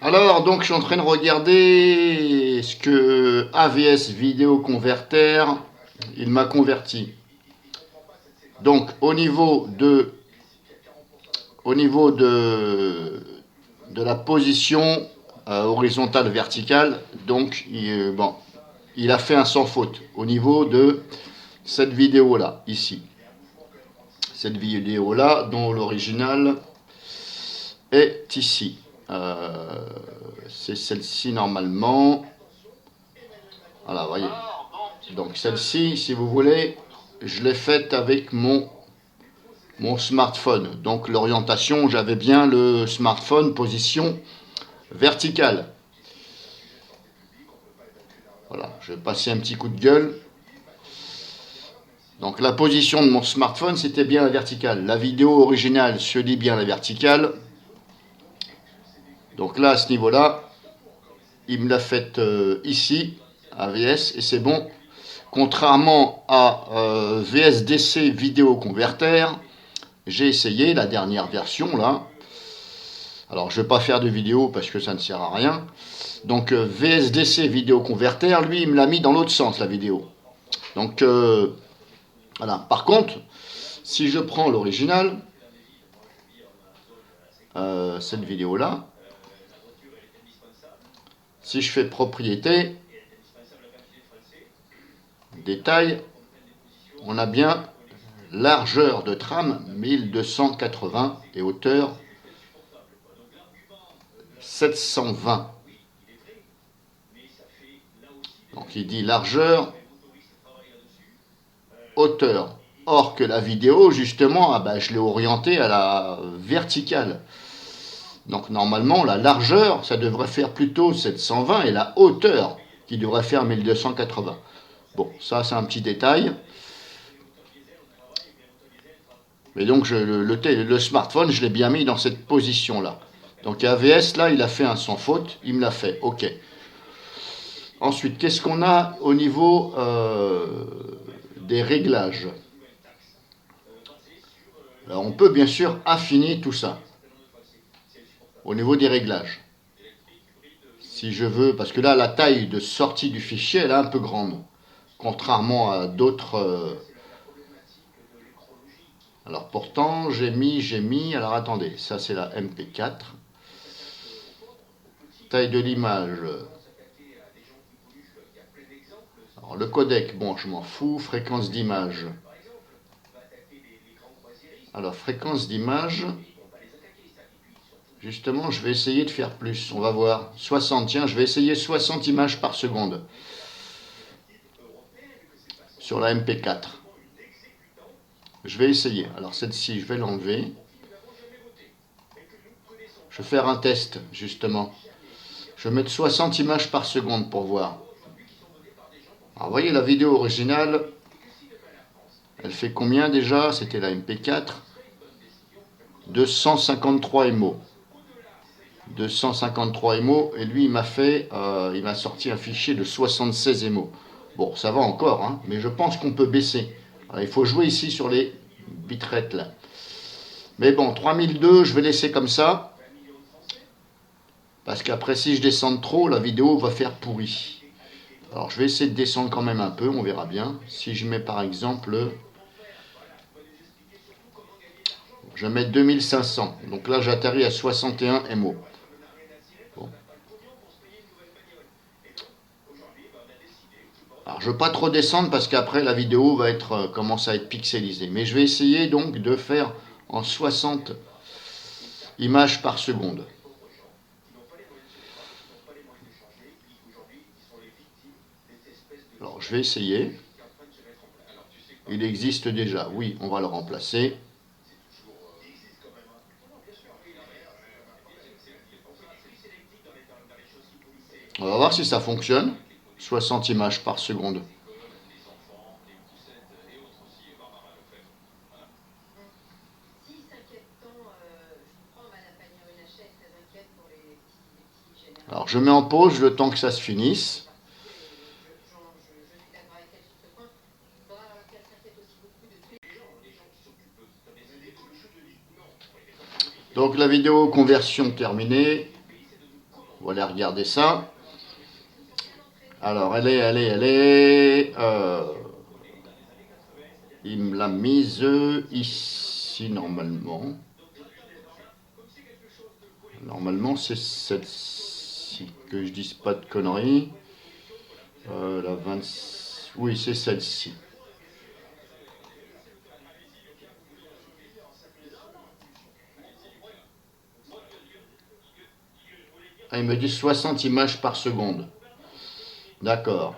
Alors, donc, je suis en train de regarder ce que AVS Vidéo Converter, il m'a converti. Donc, au niveau de la position horizontale verticale, donc, il a fait un sans faute au niveau de cette vidéo-là, ici. Cette vidéo-là, dont l'original est ici. C'est celle-ci normalement. Voilà, vous voyez. Donc celle-ci, si vous voulez, je l'ai faite avec mon smartphone. Donc l'orientation, j'avais bien le smartphone position verticale. Voilà, je vais passer un petit coup de gueule. Donc la position de mon smartphone, c'était bien la verticale. La vidéo originale se lit bien la verticale. Donc là, à ce niveau-là, il me l'a faite ici, AVS, et c'est bon. Contrairement à VSDC Vidéo Converter, j'ai essayé la dernière version là. Alors je ne vais pas faire de vidéo parce que ça ne sert à rien. Donc VSDC Vidéo Converter, lui, il me l'a mis dans l'autre sens la vidéo. Donc voilà. Par contre, si je prends l'original, cette vidéo là, si je fais propriété, détail, on a bien largeur de trame 1280 et hauteur 720. Donc il dit largeur, hauteur. Or que la vidéo, justement, je l'ai orientée à la verticale. Donc normalement, la largeur, ça devrait faire plutôt 720 et la hauteur qui devrait faire 1280. Bon, ça c'est un petit détail. Mais donc le smartphone, je l'ai bien mis dans cette position-là. Donc AVS, là, il a fait un sans faute, il me l'a fait, ok. Ensuite, qu'est-ce qu'on a au niveau des réglages? Alors on peut bien sûr affiner tout ça au niveau des réglages. Si je veux, parce que là la taille de sortie du fichier elle est un peu grande, contrairement à d'autres. Alors pourtant j'ai mis, alors attendez, ça c'est la MP4. Taille de l'image. Alors le codec, bon je m'en fous, fréquence d'image. Alors fréquence d'image. Justement, je vais essayer de faire plus. On va voir. 60, tiens, je vais essayer 60 images par seconde. Sur la MP4. Je vais essayer. Alors celle-ci, je vais l'enlever. Je vais faire un test, justement. Je vais mettre 60 images par seconde pour voir. Alors, vous voyez, la vidéo originale, elle fait combien déjà? C'était la MP4. 253 MO. 253 MO, et lui il m'a sorti un fichier de 76 MO. Bon, ça va encore, hein, mais je pense qu'on peut baisser. Alors, il faut jouer ici sur les bitrates là. Mais bon, 3002, je vais laisser comme ça. Parce qu'après, si je descends trop, la vidéo va faire pourri. Alors, je vais essayer de descendre quand même un peu, on verra bien. Si je mets par exemple, je mets 2500. Donc là, j'atterris à 61 MO. Bon. Alors, je ne veux pas trop descendre parce qu'après, la vidéo va commence à être pixelisée. Mais je vais essayer donc de faire en 60 images par seconde. Alors, je vais essayer. Il existe déjà. Oui, on va le remplacer. On va voir si ça fonctionne. 60 images par seconde. Alors je mets en pause le temps que ça se finisse. Donc la vidéo conversion terminée. va aller regarder ça. Alors, elle est... il me l'a mise ici, normalement. Normalement, c'est celle-ci. Que je dise pas de conneries. La 20... Oui, c'est celle-ci. Ah, il me dit 60 images par seconde. D'accord.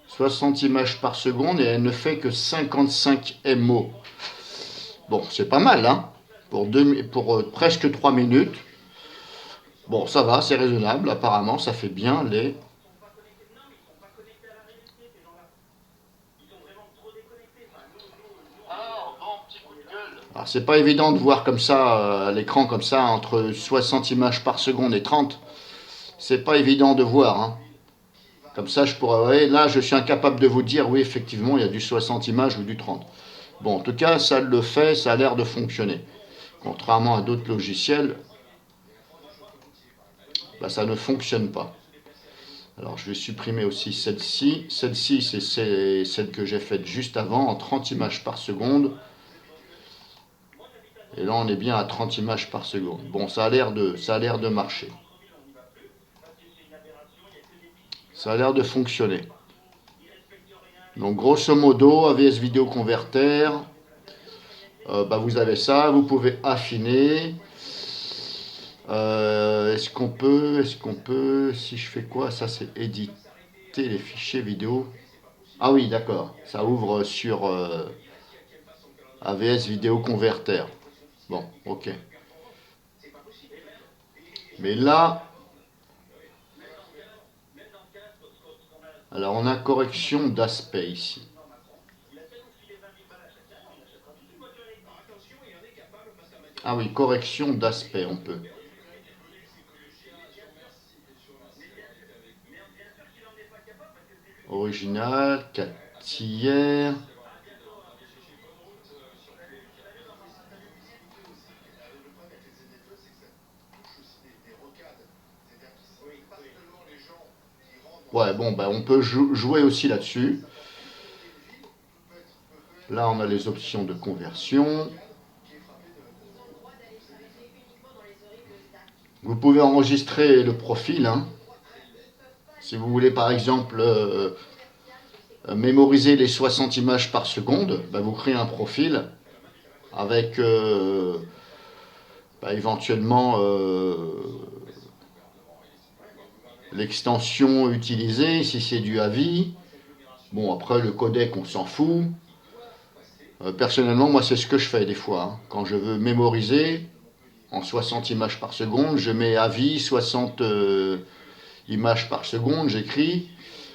60 images par seconde et elle ne fait que 55 MO. Bon, c'est pas mal, hein, pour presque 3 minutes. Bon, ça va, c'est raisonnable. Apparemment, ça fait bien les... Alors, c'est pas évident de voir comme ça, à l'écran, comme ça, entre 60 images par seconde et 30. C'est pas évident de voir, hein. Comme ça, je pourrais... Là, je suis incapable de vous dire, oui, effectivement, il y a du 60 images ou du 30. Bon, en tout cas, ça le fait, ça a l'air de fonctionner. Contrairement à d'autres logiciels, bah, ça ne fonctionne pas. Alors, je vais supprimer aussi celle-ci. Celle-ci, c'est celle que j'ai faite juste avant, en 30 images par seconde. Et là, on est bien à 30 images par seconde. Bon, ça a l'air de marcher. Ça a l'air de fonctionner. Donc, grosso modo, AVS Vidéo Converter, bah, vous avez ça. Vous pouvez affiner. Est-ce qu'on peut, si je fais quoi? Ça, c'est éditer les fichiers vidéo. Ah oui, d'accord. Ça ouvre sur AVS Vidéo Converter. Bon, ok. Mais là, alors on a correction d'aspect ici. Ah oui, correction d'aspect, on peut. Original, 4 tiers. Ouais, bon, ben on peut jouer aussi là-dessus. Là, on a les options de conversion. Vous pouvez enregistrer le profil, hein. Si vous voulez, par exemple, mémoriser les 60 images par seconde, ben vous créez un profil avec éventuellement l'extension utilisée, si c'est du AVI. Bon, après, le codec, on s'en fout. Personnellement, moi, c'est ce que je fais des fois, hein. Quand je veux mémoriser en 60 images par seconde, je mets AVI 60 images par seconde, j'écris.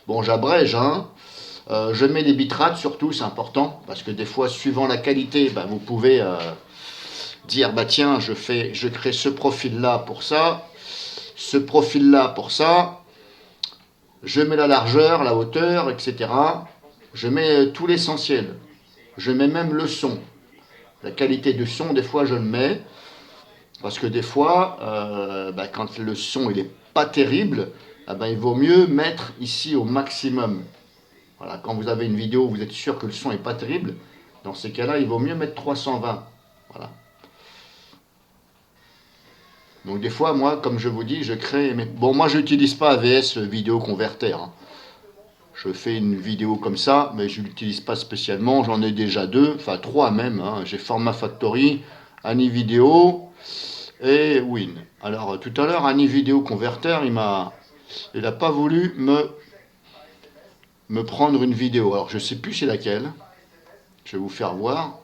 Bon, j'abrège, hein. Je mets les bitrates surtout, c'est important, parce que des fois, suivant la qualité, ben, vous pouvez dire, bah tiens, je crée ce profil-là pour ça, ce profil-là pour ça, je mets la largeur, la hauteur, etc. Je mets tout l'essentiel. Je mets même le son. La qualité du son, des fois, je le mets, parce que des fois, quand le son il est pas terrible, il vaut mieux mettre ici au maximum. Voilà, quand vous avez une vidéo où vous êtes sûr que le son n'est pas terrible, dans ces cas-là, il vaut mieux mettre 320. Voilà. Donc des fois, moi, comme je vous dis, je crée... Bon, moi, je n'utilise pas AVS Vidéo Converter, hein. Je fais une vidéo comme ça, mais je ne l'utilise pas spécialement. J'en ai déjà deux, enfin trois même, hein. J'ai Format Factory, AnyVideo et Win. Alors tout à l'heure, AnyVideo Converter, il n'a pas voulu me prendre une vidéo. Alors je ne sais plus c'est laquelle. Je vais vous faire voir.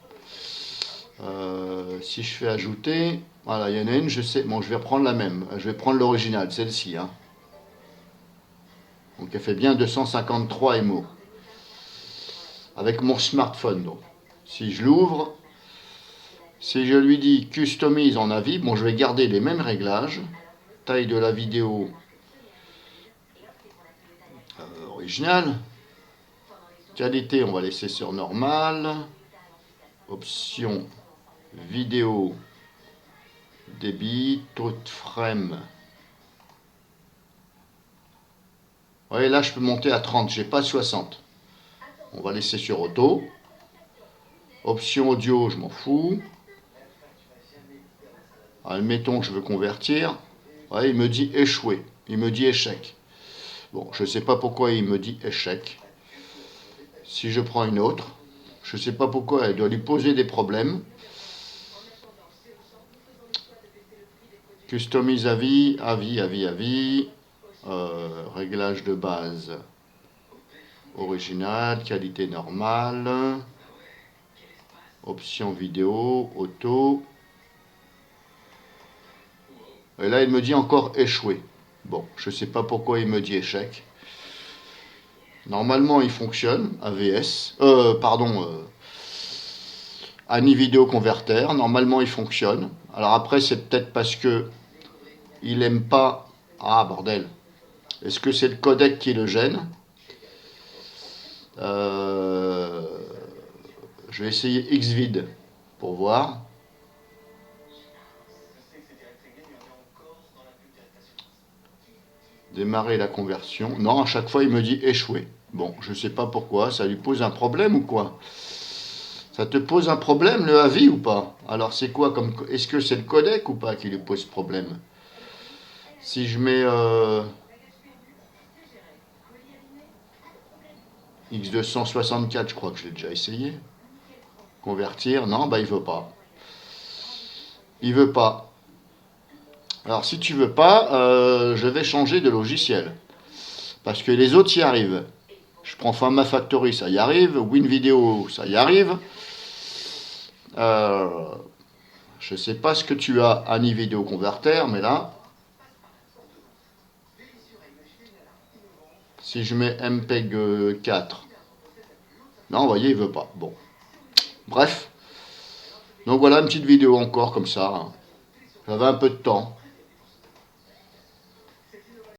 Si je fais ajouter, voilà, il y en a une, je sais. Bon, je vais reprendre la même. Je vais prendre l'original, celle-ci, hein. Donc elle fait bien 253 MO. Avec mon smartphone, donc. Si je l'ouvre, si je lui dis customise en avis, bon, je vais garder les mêmes réglages. Taille de la vidéo originale. Qualité, on va laisser sur normal. Option vidéo, débit, taux de frame voyez, là, je peux monter à 30, j'ai pas 60. On va laisser sur auto. Option audio, je m'en fous. Admettons que je veux convertir. Ouais, il me dit échoué. Il me dit échec. Bon, je ne sais pas pourquoi il me dit échec. Si je prends une autre, je ne sais pas pourquoi elle doit lui poser des problèmes. Customise avis. Réglage de base. Original, qualité normale. Option vidéo, auto. Et là, il me dit encore échoué. Bon, je ne sais pas pourquoi il me dit échec. Normalement, il fonctionne, AVS. Ani Vidéo Converter. Normalement, il fonctionne. Alors après, c'est peut-être parce que il aime pas... Ah, bordel. Est-ce que c'est le codec qui le gêne? Je vais essayer Xvid pour voir. Démarrer la conversion. Non, à chaque fois, il me dit échoué. Bon, je ne sais pas pourquoi. Ça lui pose un problème ou quoi? Ça te pose un problème, le avis, ou pas? Alors, c'est quoi comme... Est-ce que c'est le codec ou pas qui lui pose problème? Si je mets... X264, je crois que je l'ai déjà essayé. Convertir, non, bah il veut pas. Il veut pas. Alors si tu veux pas, je vais changer de logiciel. Parce que les autres y arrivent. Je prends Fama Factory, ça y arrive. WinVideo, ça y arrive. Je sais pas ce que tu as, Ani Vidéo Converter, mais là... Si je mets MPEG 4... Non, vous voyez, il veut pas. Bon. Bref. Donc voilà une petite vidéo encore comme ça. J'avais un peu de temps.